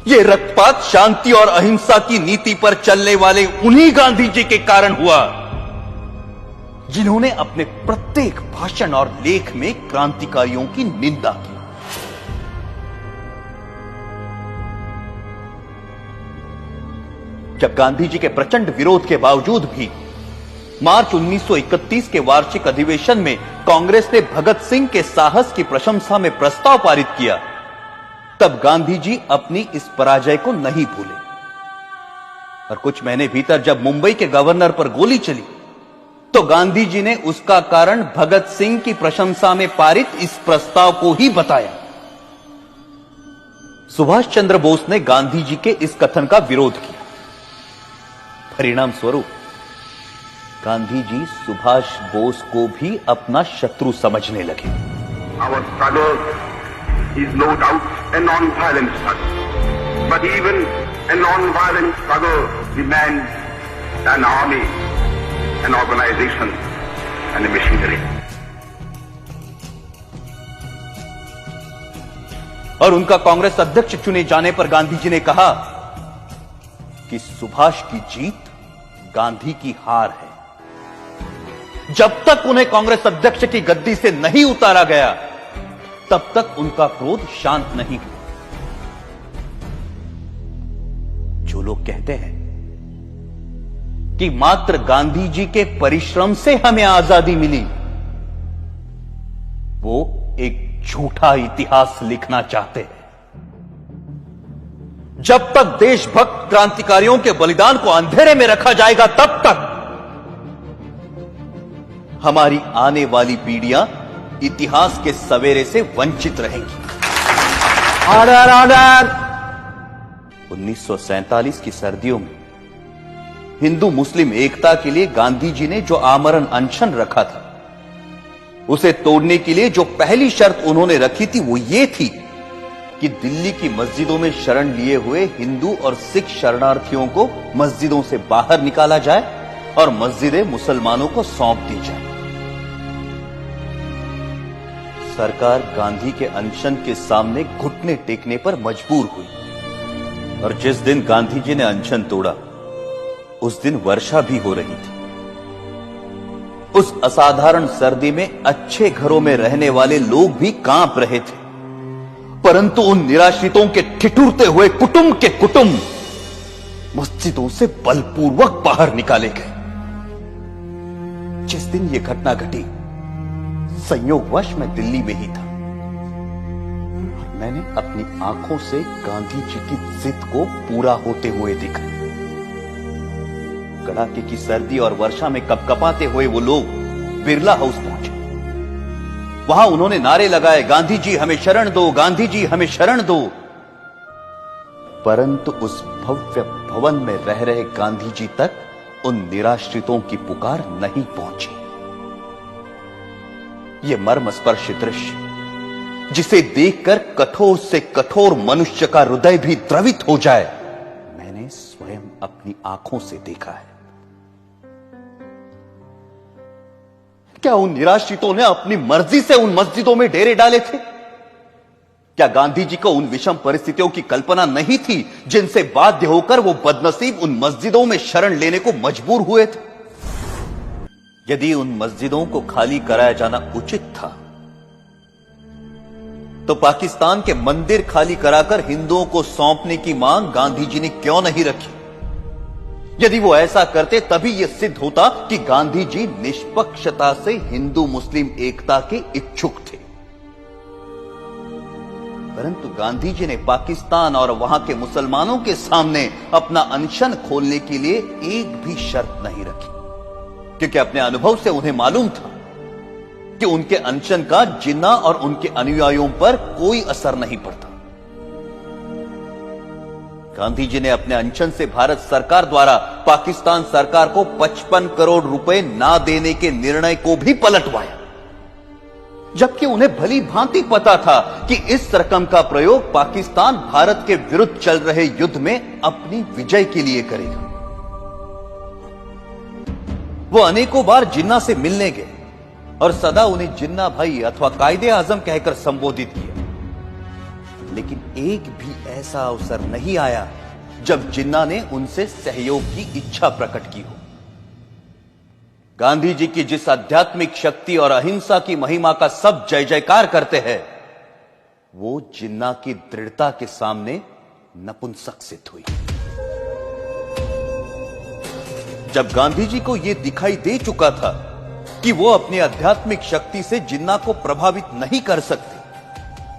ये रक्तपात शांति और अहिंसा की नीति पर चलने वाले उन्हीं गांधी जी के कारण हुआ जिन्होंने अपने प्रत्येक भाषण और लेख में क्रांतिकारियों की निंदा की। जब गांधी जी के प्रचंड विरोध के बावजूद भी मार्च 1931 के वार्षिक अधिवेशन में कांग्रेस ने भगत सिंह के साहस की प्रशंसा में प्रस्ताव पारित किया, तब गांधी जी अपनी इस पराजय को नहीं भूले और कुछ महीने भीतर जब मुंबई के गवर्नर पर गोली चली तो गांधी जी ने उसका कारण भगत सिंह की प्रशंसा में पारित इस प्रस्ताव को ही बताया। सुभाष चंद्र बोस ने गांधी जी के इस कथन का विरोध किया। परिणाम स्वरूप गांधी जी सुभाष बोस को भी अपना शत्रु समझने लगे। Our struggle is no doubt a non-violent struggle, but even a non-violent struggle demands an army, an organization, and a machinery. और उनका कांग्रेस अध्यक्ष चुने जाने पर गांधी जी ने कहा कि सुभाष की जीत गांधी की हार है। जब तक उन्हें कांग्रेस अध्यक्ष की गद्दी से नहीं उतारा गया तब तक उनका क्रोध शांत नहीं हुआ। जो लोग कहते हैं कि मात्र गांधी जी के परिश्रम से हमें आजादी मिली, वो एक झूठा इतिहास लिखना चाहते हैं। जब तक देशभक्त क्रांतिकारियों के बलिदान को अंधेरे में रखा जाएगा तब तक हमारी आने वाली पीढ़ियां इतिहास के सवेरे से वंचित रहेंगी। Order order. 1947 की सर्दियों में हिंदू मुस्लिम एकता के लिए गांधी जी ने जो आमरण अनशन रखा था, उसे तोड़ने के लिए जो पहली शर्त उन्होंने रखी थी वो ये थी कि दिल्ली की मस्जिदों में शरण लिए हुए हिंदू और सिख शरणार्थियों को मस्जिदों से बाहर निकाला जाए और मस्जिदें मुसलमानों को सौंप दी जाए। सरकार गांधी के अनशन के सामने घुटने टेकने पर मजबूर हुई और जिस दिन गांधी जी ने अनशन तोड़ा उस दिन वर्षा भी हो रही थी। उस असाधारण सर्दी में अच्छे घरों में रहने वाले लोग भी कांप रहे थे, परंतु उन निराश्रितों के ठिठुरते हुए कुटुंब के कुटुंब मस्जिदों से बलपूर्वक बाहर निकाले गए। जिस दिन यह घटना घटी संयोगवश मैं दिल्ली में ही था और मैंने अपनी आंखों से गांधी जी की जिद को पूरा होते हुए देखा। कड़ाके की सर्दी और वर्षा में कपकपाते हुए वो लोग बिरला हाउस पहुंचे। वहां उन्होंने नारे लगाए, गांधी जी हमें शरण दो, गांधी जी हमें शरण दो। परंतु उस भव्य भवन में रह रहे गांधी जी तक उन निराश्रितों की पुकार नहीं पहुंची। यह मर्मस्पर्शी दृश्य जिसे देखकर कठोर से कठोर मनुष्य का हृदय भी द्रवित हो जाए, मैंने स्वयं अपनी आंखों से देखा है। क्या उन निराश्रितों ने अपनी मर्जी से उन मस्जिदों में डेरे डाले थे? क्या गांधी जी को उन विषम परिस्थितियों की कल्पना नहीं थी जिनसे बाध्य होकर वो बदनसीब उन मस्जिदों में शरण लेने को मजबूर हुए थे? यदि उन मस्जिदों को खाली कराया जाना उचित था तो पाकिस्तान के मंदिर खाली कराकर हिंदुओं को सौंपने की मांग गांधी जी ने क्यों नहीं रखी? यदि वो ऐसा करते तभी यह सिद्ध होता कि गांधी जी निष्पक्षता से हिंदू मुस्लिम एकता के इच्छुक थे। परंतु गांधी जी ने पाकिस्तान और वहां के मुसलमानों के सामने अपना अनशन खोलने के लिए एक भी शर्त नहीं रखी, क्योंकि अपने अनुभव से उन्हें मालूम था कि उनके अनशन का जिन्ना और उनके अनुयायियों पर कोई असर नहीं पड़ता। गांधी जी ने अपने अनशन से भारत सरकार द्वारा पाकिस्तान सरकार को 55 करोड़ रुपए ना देने के निर्णय को भी पलटवाया, जबकि उन्हें भली भांति पता था कि इस रकम का प्रयोग पाकिस्तान भारत के विरुद्ध चल रहे युद्ध में अपनी विजय के लिए करेगा। वो अनेकों बार जिन्ना से मिलने गए और सदा उन्हें जिन्ना भाई अथवा कायदे आजम कहकर संबोधित किया। लेकिन एक भी ऐसा अवसर नहीं आया जब जिन्ना ने उनसे सहयोग की इच्छा प्रकट की हो। गांधी जी की जिस आध्यात्मिक शक्ति और अहिंसा की महिमा का सब जय जयकार करते हैं, वो जिन्ना की दृढ़ता के सामने नपुंसक सिद्ध हुई। जब गांधी जी को यह दिखाई दे चुका था कि वो अपनी आध्यात्मिक शक्ति से जिन्ना को प्रभावित नहीं कर सकते,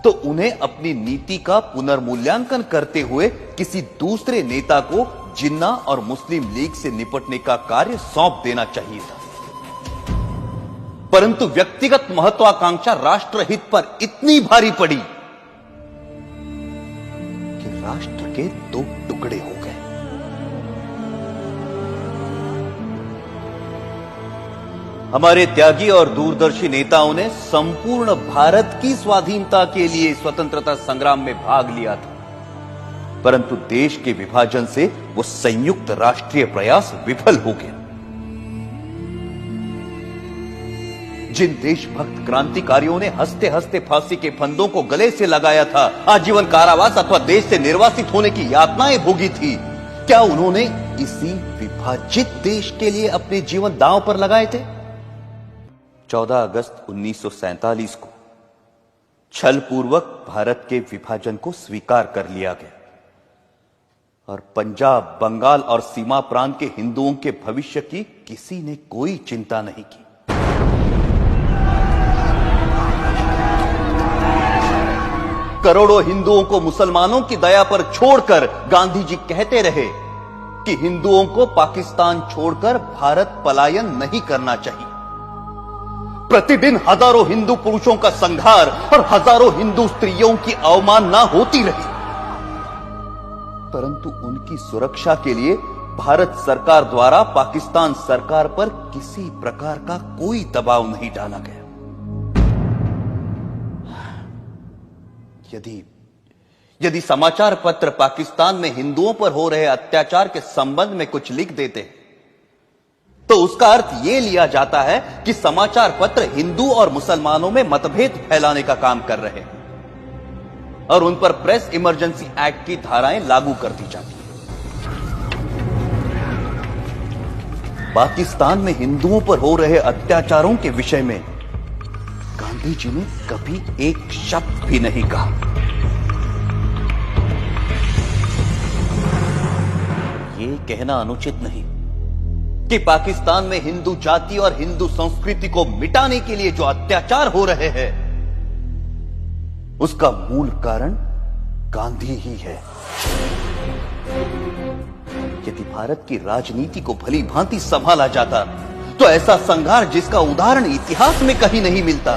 तो उन्हें अपनी नीति का पुनर्मूल्यांकन करते हुए किसी दूसरे नेता को जिन्ना और मुस्लिम लीग से निपटने का कार्य सौंप देना चाहिए था। परंतु व्यक्तिगत महत्वाकांक्षा राष्ट्रहित पर इतनी भारी पड़ी कि राष्ट्र के दो टुकड़े हो गए। हमारे त्यागी और दूरदर्शी नेताओं ने संपूर्ण भारत की स्वाधीनता के लिए स्वतंत्रता संग्राम में भाग लिया था, परंतु देश के विभाजन से वो संयुक्त राष्ट्रीय प्रयास विफल हो गया। जिन देशभक्त क्रांतिकारियों ने हंसते हंसते फांसी के फंदों को गले से लगाया था, आजीवन कारावास अथवा देश से निर्वासित होने की यातनाएं भोगी थी, क्या उन्होंने इसी विभाजित देश के लिए अपने जीवन दांव पर लगाए थे? 14 अगस्त 1947 को छलपूर्वक भारत के विभाजन को स्वीकार कर लिया गया और पंजाब, बंगाल और सीमा प्रांत के हिंदुओं के भविष्य की किसी ने कोई चिंता नहीं की। करोड़ों हिंदुओं को मुसलमानों की दया पर छोड़कर गांधी जी कहते रहे कि हिंदुओं को पाकिस्तान छोड़कर भारत पलायन नहीं करना चाहिए। प्रतिदिन हजारों हिंदू पुरुषों का संहार और हजारों हिंदू स्त्रियों की अवमानना होती रही, परंतु उनकी सुरक्षा के लिए भारत सरकार द्वारा पाकिस्तान सरकार पर किसी प्रकार का कोई दबाव नहीं डाला गया। यदि समाचार पत्र पाकिस्तान में हिंदुओं पर हो रहे अत्याचार के संबंध में कुछ लिख देते हैं, तो उसका अर्थ यह लिया जाता है कि समाचार पत्र हिंदू और मुसलमानों में मतभेद फैलाने का काम कर रहे हैं और उन पर प्रेस इमरजेंसी एक्ट की धाराएं लागू कर दी जाती हैं। पाकिस्तान में हिंदुओं पर हो रहे अत्याचारों के विषय में गांधी जी ने कभी एक शब्द भी नहीं कहा। यह कहना अनुचित नहीं कि पाकिस्तान में हिंदू जाति और हिंदू संस्कृति को मिटाने के लिए जो अत्याचार हो रहे हैं, उसका मूल कारण गांधी ही है। यदि भारत की राजनीति को भली भांति संभाला जाता, तो ऐसा संघार जिसका उदाहरण इतिहास में कहीं नहीं मिलता,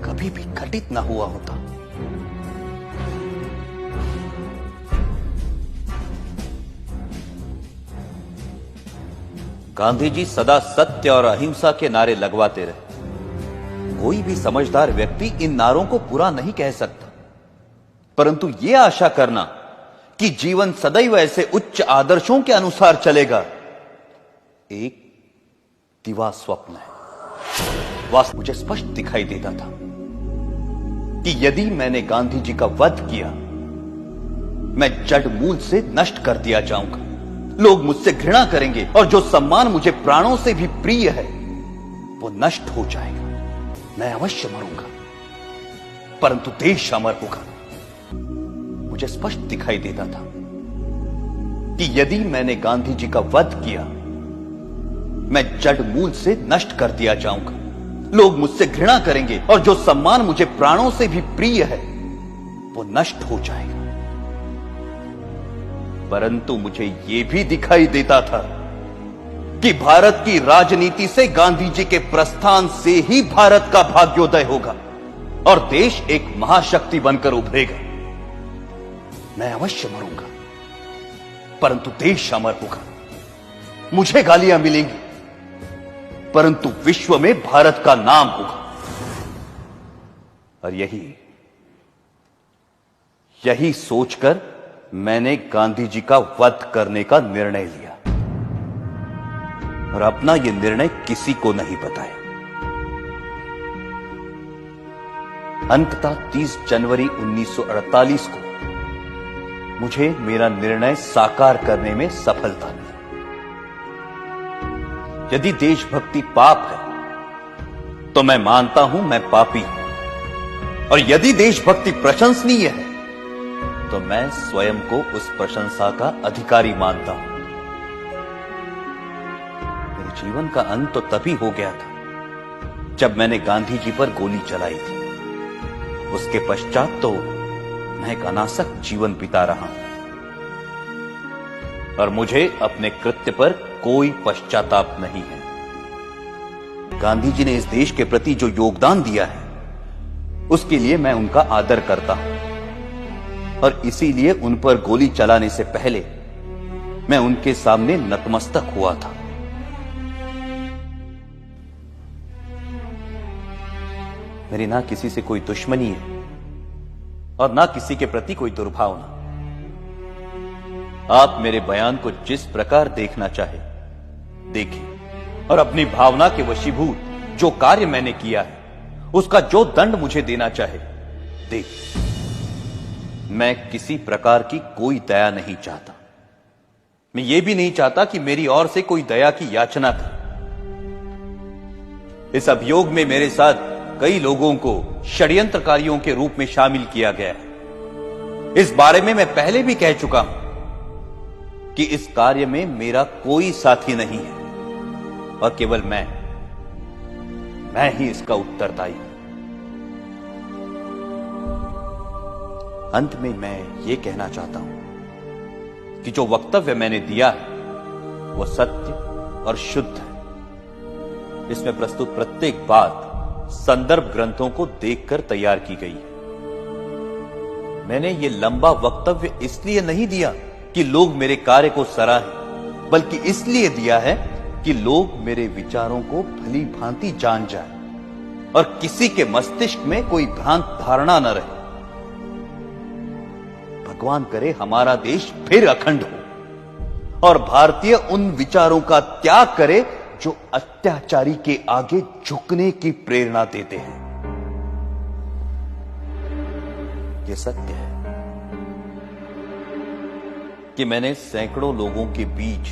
कभी भी घटित ना हुआ होता। गांधी जी सदा सत्य और अहिंसा के नारे लगवाते रहे। कोई भी समझदार व्यक्ति इन नारों को पूरा नहीं कह सकता, परंतु यह आशा करना कि जीवन सदैव ऐसे उच्च आदर्शों के अनुसार चलेगा, एक दिवा स्वप्न है। वास्तव मुझे स्पष्ट दिखाई देता था कि यदि मैंने गांधी जी का वध किया, मैं जड़ मूल से नष्ट कर दिया जाऊंगा। लोग मुझसे घृणा करेंगे और जो सम्मान मुझे प्राणों से भी प्रिय है, वो नष्ट हो जाएगा। मैं अवश्य मरूंगा, परंतु देश अमर होगा। मुझे स्पष्ट दिखाई देता था कि यदि मैंने गांधी जी का वध किया, मैं जड़ मूल से नष्ट कर दिया जाऊंगा। लोग मुझसे घृणा करेंगे और जो सम्मान मुझे प्राणों से भी प्रिय है, वो नष्ट हो जाएगा। परंतु मुझे यह भी दिखाई देता था कि भारत की राजनीति से गांधी जी के प्रस्थान से ही भारत का भाग्योदय होगा और देश एक महाशक्ति बनकर उभरेगा। मैं अवश्य मरूंगा, परंतु देश अमर होगा। मुझे गालियां मिलेंगी, परंतु विश्व में भारत का नाम होगा। और यही सोचकर मैंने गांधी जी का वध करने का निर्णय लिया और अपना यह निर्णय किसी को नहीं बताया। अंततः 30 जनवरी 1948 को मुझे मेरा निर्णय साकार करने में सफलता मिली। यदि देशभक्ति पाप है तो मैं मानता हूं मैं पापी हूं, और यदि देशभक्ति प्रशंसनीय है तो मैं स्वयं को उस प्रशंसा का अधिकारी मानता हूं। मेरे जीवन का अंत तो तभी हो गया था जब मैंने गांधी जी पर गोली चलाई थी। उसके पश्चात तो मैं एक अनासक जीवन बिता रहा हूं और मुझे अपने कृत्य पर कोई पश्चाताप नहीं है। गांधी जी ने इस देश के प्रति जो योगदान दिया है उसके लिए मैं उनका आदर करता हूं, और इसीलिए उन पर गोली चलाने से पहले मैं उनके सामने नतमस्तक हुआ था। मेरी ना किसी से कोई दुश्मनी है और ना किसी के प्रति कोई दुर्भावना। आप मेरे बयान को जिस प्रकार देखना चाहे देखिए, और अपनी भावना के वशीभूत जो कार्य मैंने किया है उसका जो दंड मुझे देना चाहे देखिए। मैं किसी प्रकार की कोई दया नहीं चाहता। मैं ये भी नहीं चाहता कि मेरी ओर से कोई दया की याचना करे। इस अभियोग में मेरे साथ कई लोगों को षड्यंत्रकारियों के रूप में शामिल किया गया है। इस बारे में मैं पहले भी कह चुका हूं कि इस कार्य में मेरा कोई साथी नहीं है, और केवल मैं ही इसका उत्तरदायी हूं। अंत में मैं ये कहना चाहता हूं कि जो वक्तव्य मैंने दिया है वो सत्य और शुद्ध है। इसमें प्रस्तुत प्रत्येक बात संदर्भ ग्रंथों को देखकर तैयार की गई है। मैंने ये लंबा वक्तव्य इसलिए नहीं दिया कि लोग मेरे कार्य को सराहें, बल्कि इसलिए दिया है कि लोग मेरे विचारों को भली भांति जान जाएं और किसी के मस्तिष्क में कोई भ्रांत धारणा न रहे। भगवान करे हमारा देश फिर अखंड हो और भारतीय उन विचारों का त्याग करे जो अत्याचारी के आगे झुकने की प्रेरणा देते हैं। यह सत्य है कि मैंने सैकड़ों लोगों के बीच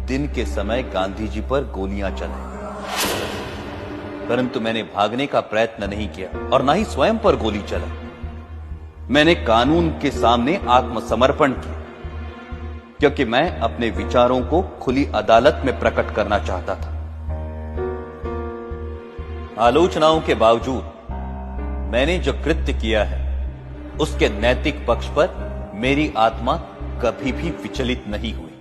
दिन के समय गांधी जी पर गोलियां चलाई, परंतु मैंने भागने का प्रयत्न नहीं किया और ना ही स्वयं पर गोली चलाई। मैंने कानून के सामने आत्मसमर्पण किया, क्योंकि मैं अपने विचारों को खुली अदालत में प्रकट करना चाहता था। आलोचनाओं के बावजूद मैंने जो कृत्य किया है उसके नैतिक पक्ष पर मेरी आत्मा कभी भी विचलित नहीं हुई,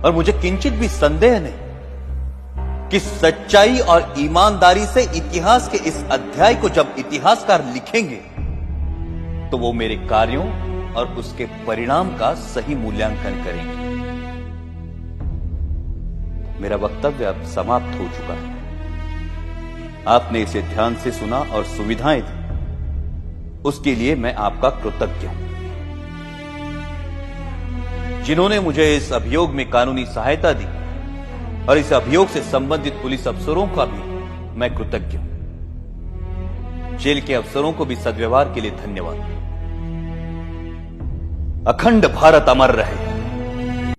और मुझे किंचित भी संदेह नहीं कि सच्चाई और ईमानदारी से इतिहास के इस अध्याय को जब इतिहासकार लिखेंगे तो वो मेरे कार्यों और उसके परिणाम का सही मूल्यांकन करेंगे। मेरा वक्तव्य अब समाप्त हो चुका है। आपने इसे ध्यान से सुना और सुविधाएं दी, उसके लिए मैं आपका कृतज्ञ हूं। जिन्होंने मुझे इस अभियोग में कानूनी सहायता दी और इस अभियोग से संबंधित पुलिस अफसरों का भी मैं कृतज्ञ हूं। जेल के अफसरों को भी सद्व्यवहार के लिए धन्यवाद। अखंड भारत अमर रहे।